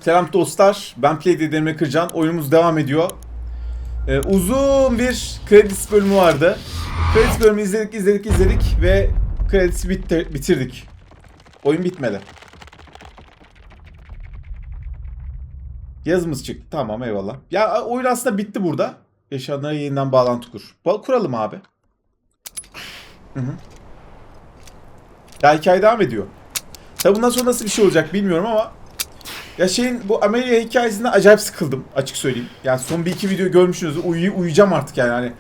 Selam dostlar, ben ederimi Kırcan. Oyunumuz devam ediyor. Uzun bir kredisi bölümü vardı. Kredisi bölümü izledik ve kredisi bitirdik. Oyun bitmedi. Yazımız çıktı, tamam, eyvallah. Ya oyun aslında bitti burada. Yaşayanlara yeniden bağlantı kur. Kuralım abi. Hı. Ya hikaye devam ediyor. Tabi bundan sonra nasıl bir şey olacak bilmiyorum ama ya bu Amelia hikayesinden acayip sıkıldım, açık söyleyeyim. Yani son bir iki video görmüşsünüz, uyuyacağım artık yani hani.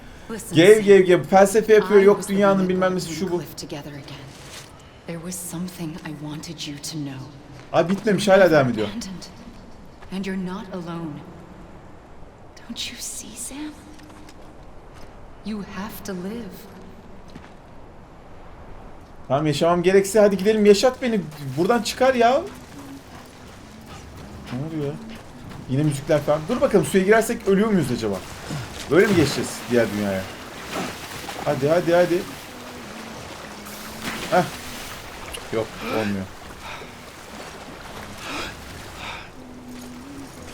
Gev felsefe yapıyor, yok dünyanın bilmem nesi şu bu. Abi bitmemiş, hala devam ediyor. Tamam, yaşamam gerekse hadi gidelim, yaşat beni, buradan çıkar ya. Ne oluyor? Yine müzikler falan. Dur bakalım, suya girersek ölüyor muyuz acaba? Böyle mi geçeceğiz diğer dünyaya? Hadi. Heh. Yok, olmuyor.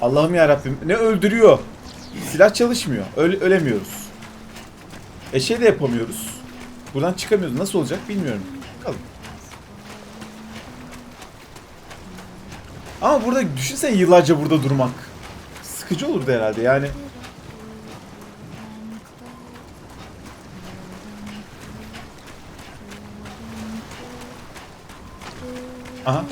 Allah'ım ya Rabbim, ne öldürüyor? Silah çalışmıyor. Ölemiyoruz. Şey de yapamıyoruz. Buradan çıkamıyoruz. Nasıl olacak bilmiyorum. Bakalım. Ama burada düşünsene, yıllarca burada durmak. Sıkıcı olurdu herhalde yani. Aha.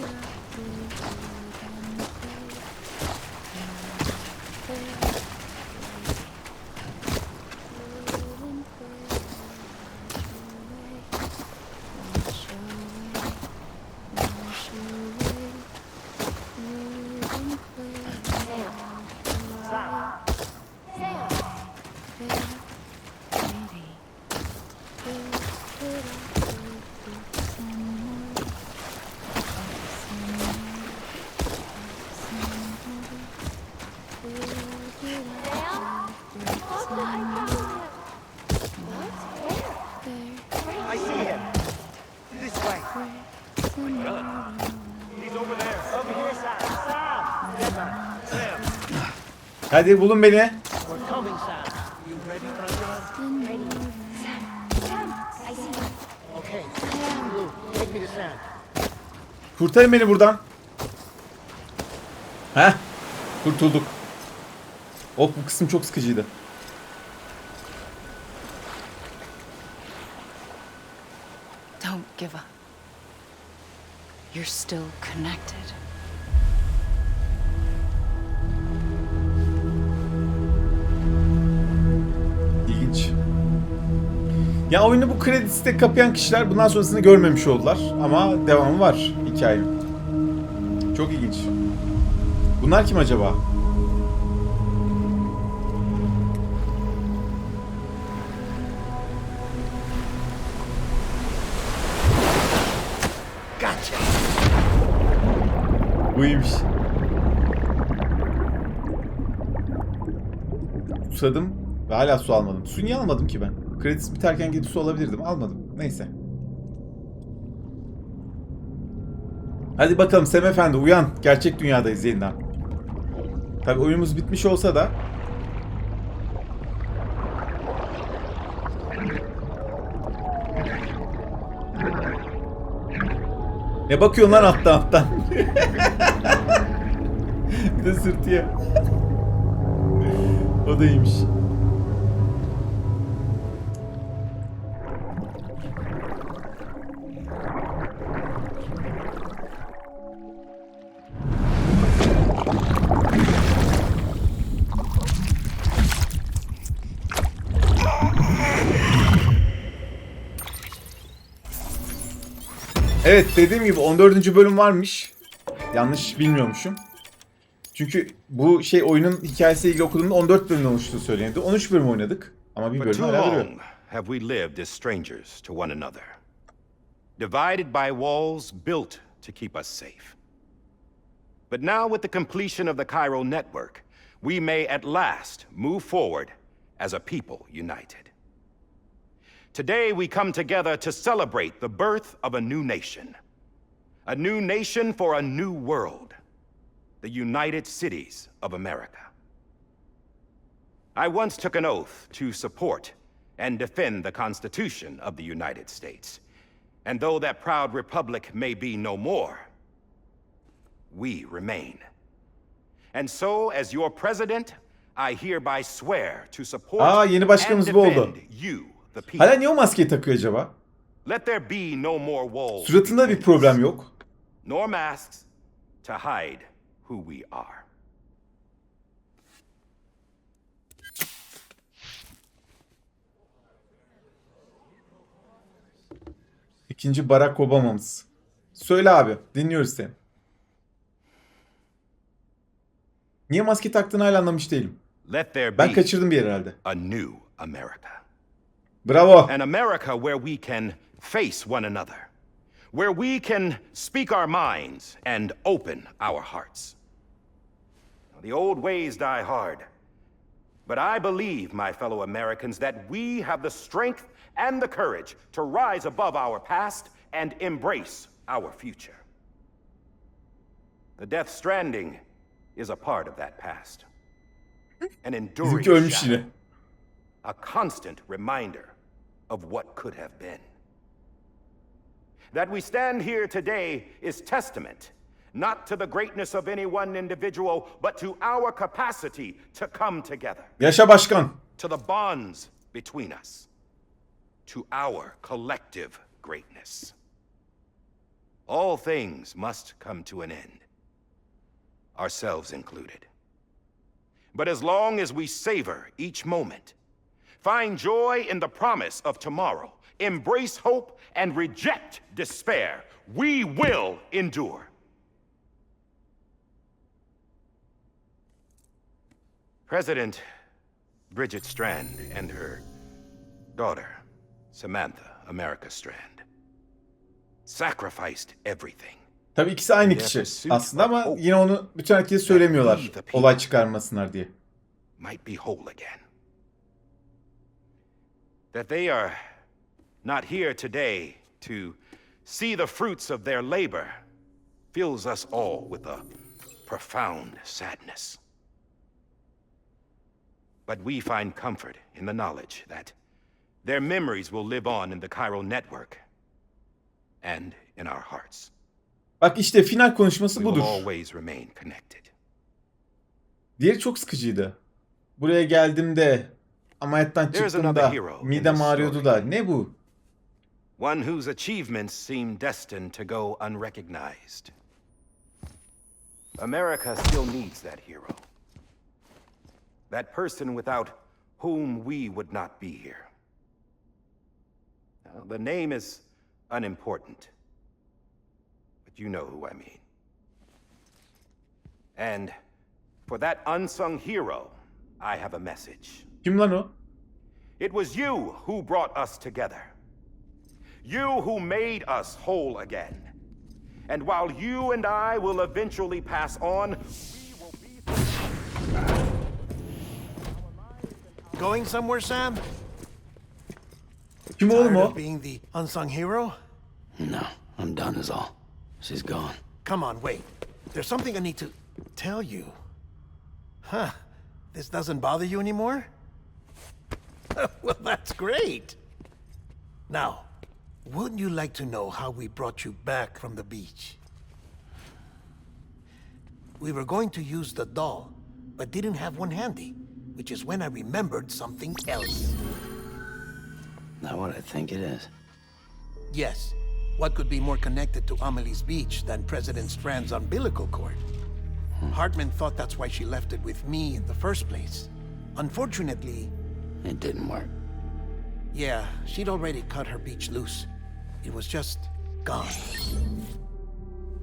Hadi bulun beni. Kurtarın beni buradan. Heh. Kurtulduk. Oh, bu kısım çok sıkıcıydı. Don't give up. You're still connected. İlginç. Ya oyunu bu krediste kapayan kişiler bundan sonrasını görmemiş oldular. Ama devamı var hikayenin. Çok ilginç. Bunlar kim acaba? Bu iyiymiş. Susadım ve hala su almadım. Su niye almadım ki ben? Kredisi biterken gidip su alabilirdim. Almadım. Neyse. Hadi bakalım Sem Efendi, uyan. Gerçek dünyadayız yeniden. Tabii oyunumuz bitmiş olsa da. Ne bakıyorsun lan alttan? Bir de sırtıya. O da iyiymiş. Evet, dediğim gibi 14. bölüm varmış. Yanlış bilmiyormuşum. Çünkü bu oyunun hikayesiyle ilgili okuduğumda 14 bölümden oluştuğu söyleniyordu. 13 bölüm oynadık ama bir bölüm hala duruyor. Have we lived as strangers to one another, divided by walls built to keep us safe. But now with the completion of the chiral network, we may at last move forward as a people united. Today we come together to celebrate the birth of a new nation. A new nation for a new world. the United Cities of America. I once took an oath to support and defend the Constitution of the United States. And though that proud republic may be no more, we remain. And so, as your president, I hereby swear to support Yeni and başkanımız bu oldu. defend you, the people. Hala niye o maskeyi takıyor acaba? Let there be no more walls. Suratında bir problem yok. Nor masks to hide who we are. İkinci Barack Obama'mız. Söyle abi, dinliyoruz seni. Niye maske taktığını hala anlamış değilim. Let there Ben be kaçırdım bir yer herhalde. a new America. Bravo. An America where we can face one another. Where we can speak our minds and open our hearts. The old ways die hard. But I believe, my fellow Americans, that we have the strength and the courage to rise above our past and embrace our future. The Death Stranding is a part of that past. An enduring Bizimki ölmüş shadow. yine. A constant reminder of what could have been. That we stand here today is testament, not to the greatness of any one individual, but to our capacity to come together. Yaşa başkan. To the bonds between us. To our collective greatness. All things must come to an end, ourselves included. But as long as we savor each moment, find joy in the promise of tomorrow, embrace hope, and reject despair, we will endure. President Bridget Strand and her daughter, Samantha America Strand, sacrificed everything. Tabii ikisi aynı kişi aslında ama yine onu bütün herkese söylemiyorlar. Olay çıkarmasınlar diye. Might be whole again. That they are not here today to see the fruits of their labor fills us all with a profound sadness. But we find comfort in the knowledge that their memories will live on in the chiral network and in our hearts. Bak işte final konuşması We will budur. always remain connected. Diğeri çok sıkıcıydı. Buraya geldiğimde ameliyattan çıktığımda midem ağrıyordu da. Ne bu? One whose achievements seem destined to go unrecognized. America still needs that hero. That person without whom we would not be here. Now, the name is unimportant, but you know who I mean. And for that unsung hero, I have a message. Kim lan o? It was you who brought us together. You who made us whole again. And while you and I will eventually pass on, we will be... Going somewhere, Sam? Kim oğlum Tired o? of being the unsung hero? No, I'm done is all. She's gone. Come on, wait. There's something I need to tell you. Huh. This doesn't bother you anymore? Well, that's great. Now, wouldn't you like to know how we brought you back from the beach? We were going to use the doll, but didn't have one handy, which is when I remembered something else. Not what I think it is. Yes. What could be more connected to Amelie's beach than President Strand's umbilical cord? Hartman thought that's why she left it with me in the first place. Unfortunately... It didn't work. Yeah, she'd already cut her beach loose. It was just gone.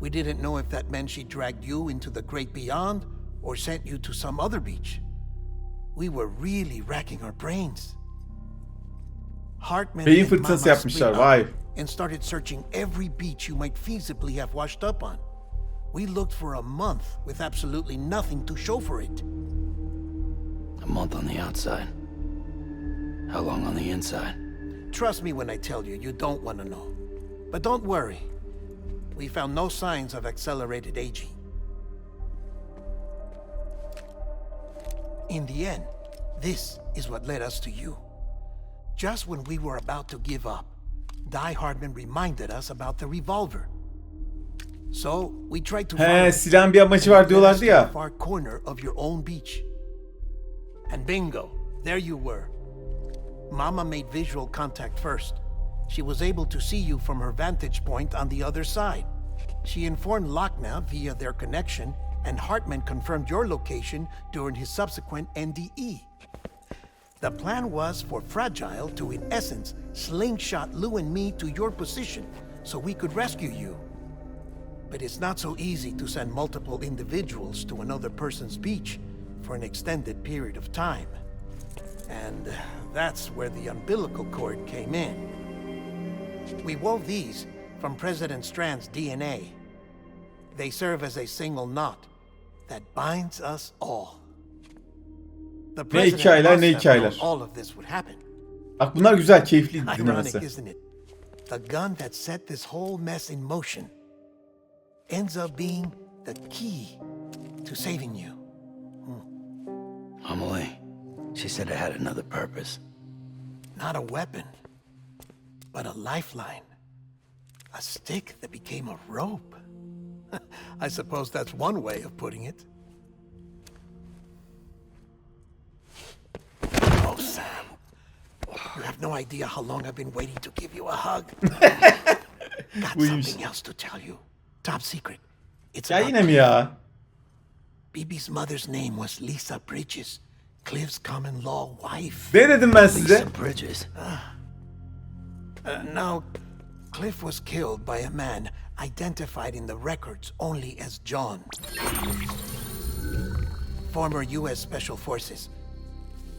We didn't know if that meant she dragged you into the great beyond or sent you to some other beach. We were really racking our brains. Hartman Beyin and fırtınası Mama yapmışlar, split up vay. and started searching every beach you might feasibly have washed up on. We looked for a month with absolutely nothing to show for it. A month on the outside. How long on the inside? Trust me when I tell you, you don't want to know. But don't worry. We found no signs of accelerated aging. In the end, this is what led us to you. Just when we were about to give up, Die Hardman reminded us about the revolver. So we tried to He, silahın bir amacı var diyorlardı ya. far corner of your own beach. And bingo, there you were. Mama made visual contact first. She was able to see you from her vantage point on the other side. She informed Lockna via their connection, and Hartman confirmed your location during his subsequent NDE. The plan was for Fragile to, in essence, slingshot Lou and me to your position so we could rescue you. But it's not so easy to send multiple individuals to another person's beach for an extended period of time. And that's where the umbilical cord came in. We wove these from President Strand's DNA. They serve as a single knot that binds us all. The president hikayeler, ne must have known hikayeler. all of this would happen. Bak bunlar güzel, keyifli Ironic, dinlemesi. isn't it? The gun that set this whole mess in motion ends up being the key to saving you. Amelie, she said it had another purpose. Not a weapon, but a lifeline. A stick that became a rope. I suppose that's one way of putting it. Oh, Sam. You have no idea how long I've been waiting to give you a hug. Got something else to tell you. Top secret. It's Ya about yine mi ya? Bibi's mother's name was Lisa Bridges, Cliff's common law wife. Ne dedim ben size? Lisa Bridges. Now, Cliff was killed by a man identified in the records only as John. Former U.S. Special Forces.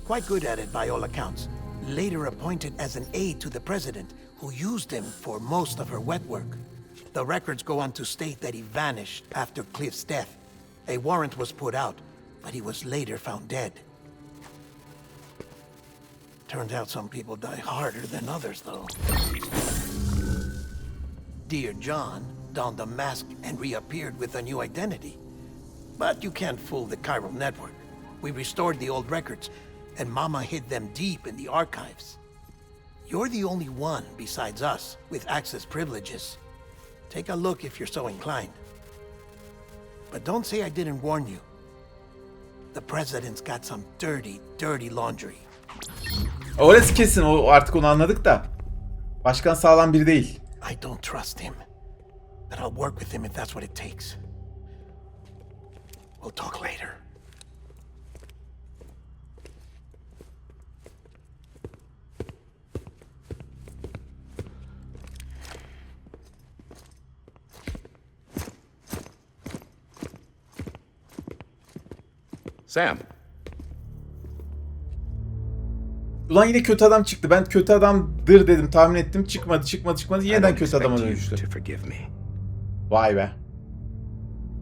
Quite good at it by all accounts. Later appointed as an aide to the president, who used him for most of her wet work. The records go on to state that he vanished after Cliff's death. A warrant was put out, but he was later found dead. Turns out some people die harder than others, though. Dear John donned a mask and reappeared with a new identity. But you can't fool the chiral network. We restored the old records, and Mama hid them deep in the archives. You're the only one besides us with access privileges. Take a look if you're so inclined. But don't say I didn't warn you. The president's got some dirty, dirty laundry. Orası kesin, o artık onu anladık da. Başkan sağlam biri değil. I don't trust him. But I'll work with him if that's what it takes. We'll talk later. Sam, Ulan yine kötü adam çıktı. Ben kötü adamdır dedim, tahmin ettim. Çıkmadı. I Yeniden don't kötü adama expect you dönüştü. to forgive me, Vay be.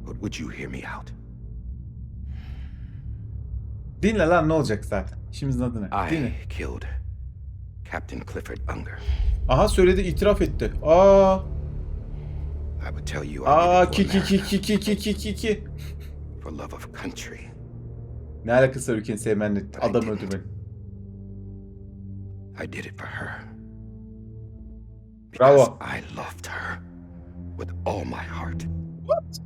but would you hear me out? Dinle lan, ne olacak zaten. İşimizin adı ne? Dinle. I killed Captain Clifford Unger. Aha, söyledi, itiraf etti. Aa. I would tell you I did it for America, Ki. for love of country. Ne alakası var ülkeni sevmenle adam öldürmenin? I did it for her. Bravo. Because I loved her with all my heart. What?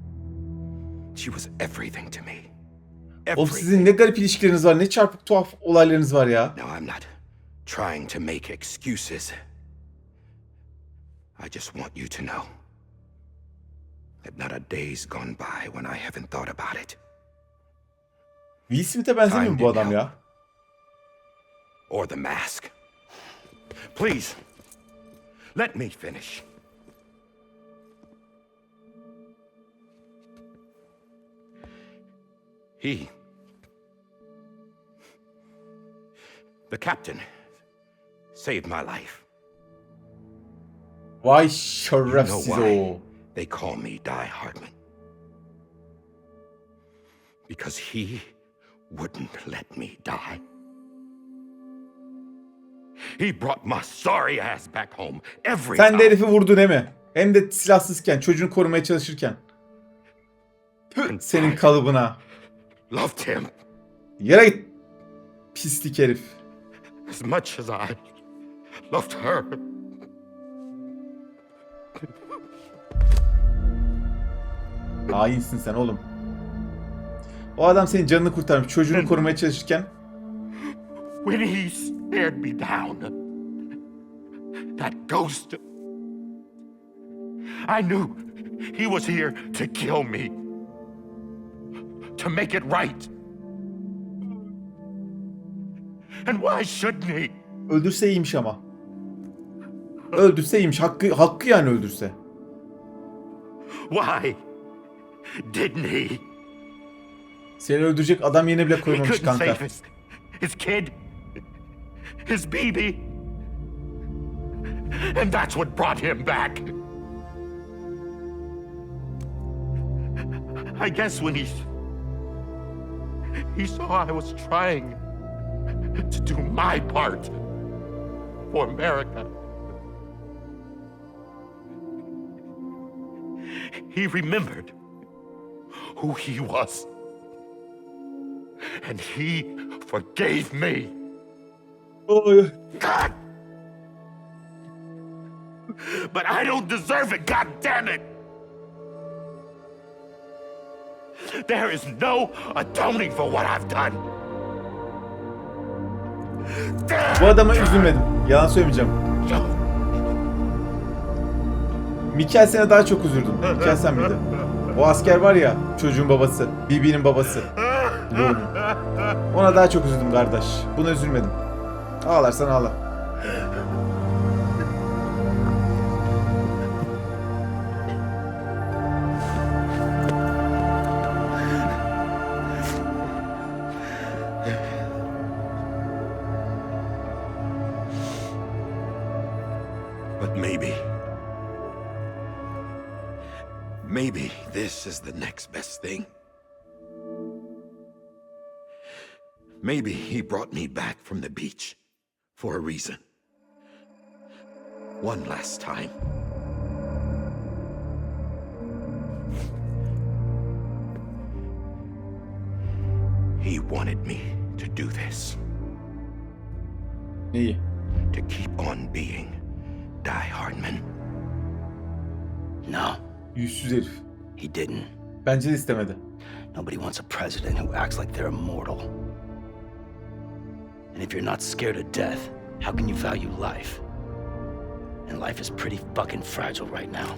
She was everything to me. Oğlum sizin ne garip ilişkileriniz var, ne çarpık tuhaf olaylarınız var ya. Now I'm not trying to make excuses. I just want you to know that not a day's gone by when I haven't thought about it. Will Smith'e benzemiyor mu bu adam ya? Or the mask. Please, let me finish. The captain, saved my life. Vay You know şerefsiz why o. they call me Die Hardman? Because he wouldn't let me die. He brought my sorry ass back home every Sen de time. herifi vurdun değil mi? Hem de silahsızken, çocuğunu korumaya çalışırken. Tüh, senin kalıbına. Loved him. Yere git. Pislik herif. As much as I loved her. Hainsin sen oğlum. O adam senin canını kurtarmış. Çocuğunu korumaya çalışırken. When he stared me down, that ghost, I knew he was here to kill me, to make it right. And why shouldn't he? Öldürse iyiymiş ama. Öldürse iyiymiş. Hakkı yani öldürse. Why didn't he? Seni öldürecek adam yerine bile He koymamış couldn't kanka. save his kid, his baby. And that's what brought him back. I guess when he saw I was trying to do my part for America, he remembered who he was. And he forgave me. Oy. God! But I don't deserve it, God damn it! There is no atoning for what I've done. Bu adama üzülmedim. Yalan söylemeyeceğim. Mikkelsen'e daha çok üzüldüm. Mikkelsen miydi? O asker var ya, çocuğun babası, BB'nin babası. Leon'un. Ona daha çok üzüldüm kardeş. Buna üzülmedim. Ağlarsan ağla. But maybe this is the next best thing. Maybe he brought me back from the beach for a reason. One last time. He wanted me to do this. İyi. To keep on being Die Hardman. No, Yüzsüz herif. he didn't. Bence de istemedi. Nobody wants a president who acts like they're immortal. And if you're not scared of death, how can you value life? And life is pretty fucking fragile right now.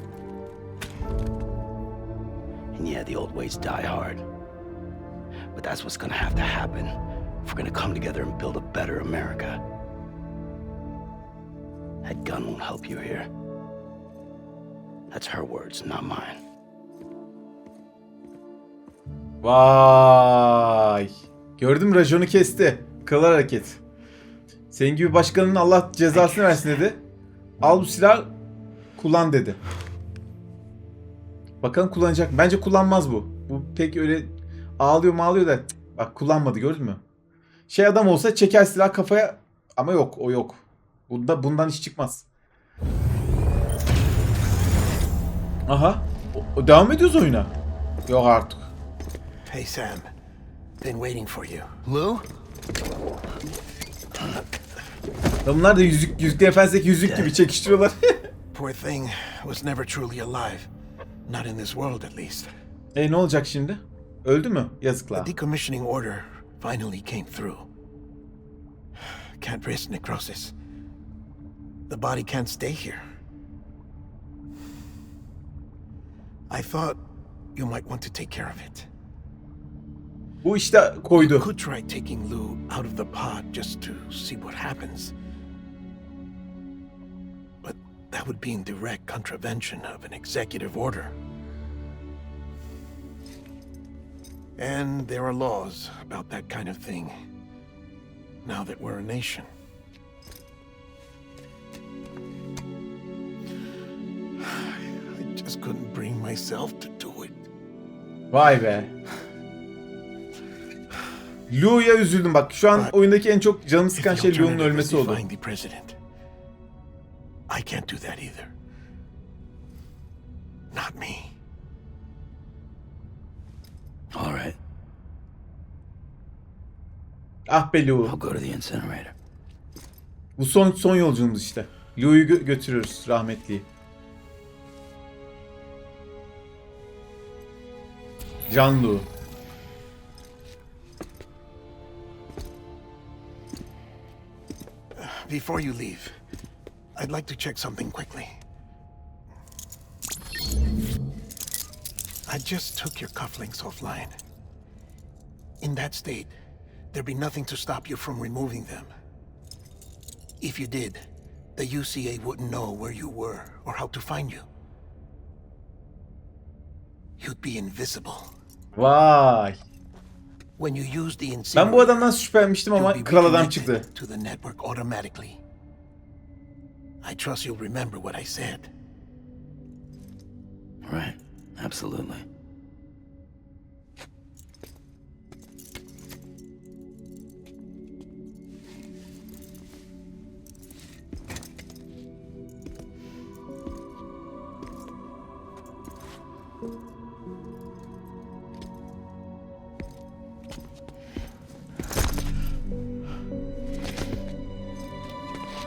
And yeah, the old ways die hard. But that's what's gonna have to happen if we're gonna come together and build a better America. That gun won't help you here. That's her words, not mine. Vay. Gördüm, raconu kesti. Kral hareket. Senin gibi başkanın Allah cezasını versin dedi. Al bu silahı kullan dedi. Bakalım kullanacak. Bence kullanmaz bu. Bu pek öyle ağlıyor da bak kullanmadı, gördün mü? Şey adam olsa çeker silah kafaya ama yok, o yok. Bundan iş çıkmaz. Aha. Devam ediyoruz oyuna. Yok artık. Hey, Sam. Been waiting for you. Lou? Ya bunlar da Yüzüklerin Efendisi'ndeki yüzük gibi çekiştiriyorlar. Poor thing was never truly alive. Not in this world, at least. Ne olacak şimdi? Öldü mü? Yazıklar. The decommissioning order finally came through. Can't risk necrosis. The body can't stay here. I thought you might want to take care of it. Bu işte koydu. Could try taking Lou out of the pod just to see what happens. But that would be in direct contravention of an executive order. And there are laws about that kind of thing, now that we're a nation. I just couldn't bring myself to do it. Vay be. Lou'ya üzüldüm bak. Şu an oyundaki en çok canımı sıkan şey Lou'nun ölmesi oldu. I can't do that either. Not me. All right. Ah be Lou. I'll go to the incinerator. Bu son yolculuğumuz işte. Lou'yu götürüyoruz rahmetliyi. Can Lou. Before you leave, I'd like to check something quickly. I just took your cufflinks offline. In that state, there'd be nothing to stop you from removing them. If you did, the UCA wouldn't know where you were or how to find you. You'd be invisible. Vay. When you use the Ben bu adamdan şüphelenmiştim ama you'll be kral adam reconnected çıktı. to the network automatically. I trust you'll remember what I said. Right. Absolutely.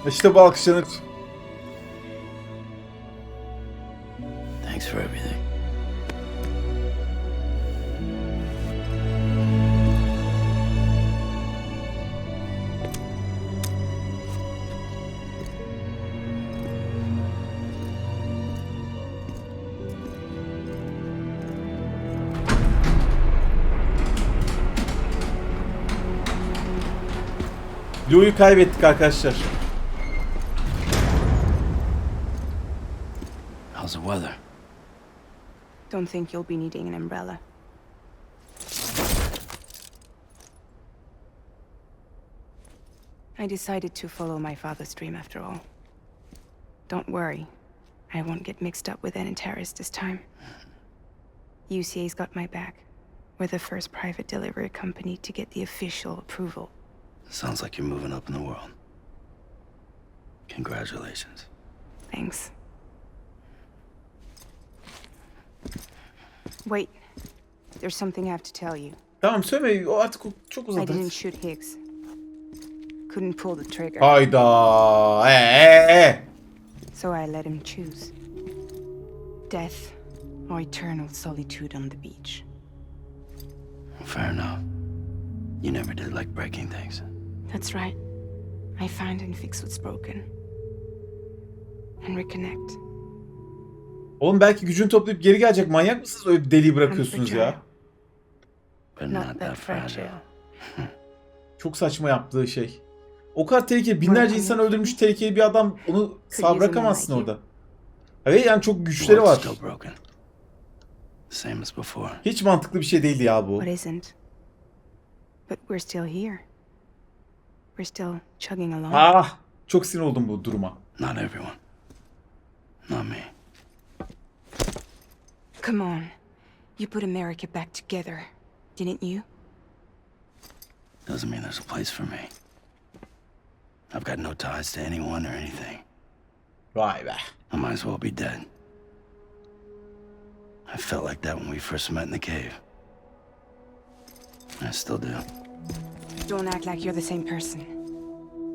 İşte bu alkışlanır. Thanks for everything. Lou'yu kaybettik arkadaşlar. How's the weather? Don't think you'll be needing an umbrella. I decided to follow my father's dream after all. Don't worry. I won't get mixed up with any terrorists this time. UCA's got my back. We're the first private delivery company to get the official approval. Sounds like you're moving up in the world. Congratulations. Thanks. Wait. There's something I have to tell you. Tamam söyleme, o artık çok I didn't uzadı. shoot Higgs. Couldn't pull the trigger. Hayda. So I let him choose. Death or eternal solitude on the beach. Fair enough. You never did like breaking things. That's right. I find and fix what's broken. And reconnect. Oğlum belki gücünü toplayıp geri gelecek. Manyak mısınız? Öyle bir deliği bırakıyorsunuz ya. But not that fragile. Çok saçma yaptığı şey. O kadar tehlikeli. Binlerce insan öldürmüş tehlikeli bir adam. Onu sağ bırakamazsın orada. Evet yani çok güçleri World's var. still broken. Same as before. Hiç mantıklı bir şey değildi ya bu. What isn't? But we're still here. We're still chugging along. Ah! Çok sinir oldum bu duruma. Not everyone. Not me. Come on. You put America back together, didn't you? Doesn't mean there's a place for me. I've got no ties to anyone or anything. Vay be. I might as well be dead. I felt like that when we first met in the cave. I still do. Don't act like you're the same person.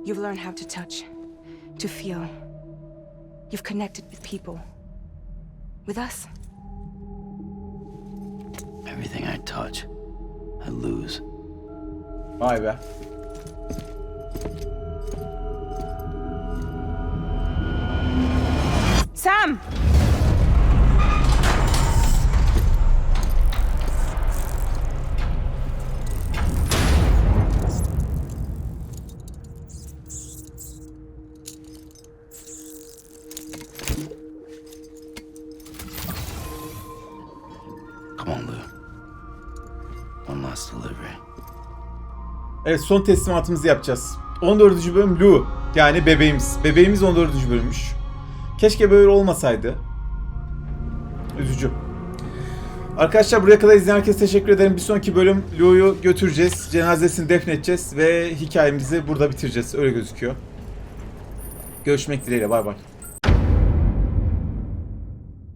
You've learned how to touch, to feel. You've connected with people. With us. Everything I touch, I lose. Vay be. Sam! Come on, Lou. One last delivery. Evet, son teslimatımızı yapacağız. 14. bölüm Lou. Yani bebeğimiz. Bebeğimiz 14. bölümmüş. Keşke böyle olmasaydı. Üzücü. Arkadaşlar buraya kadar izleyen herkese teşekkür ederim. Bir sonraki bölüm Lou'yu götüreceğiz. Cenazesini defnedeceğiz. Ve hikayemizi burada bitireceğiz. Öyle gözüküyor. Görüşmek dileğiyle. Bay bay.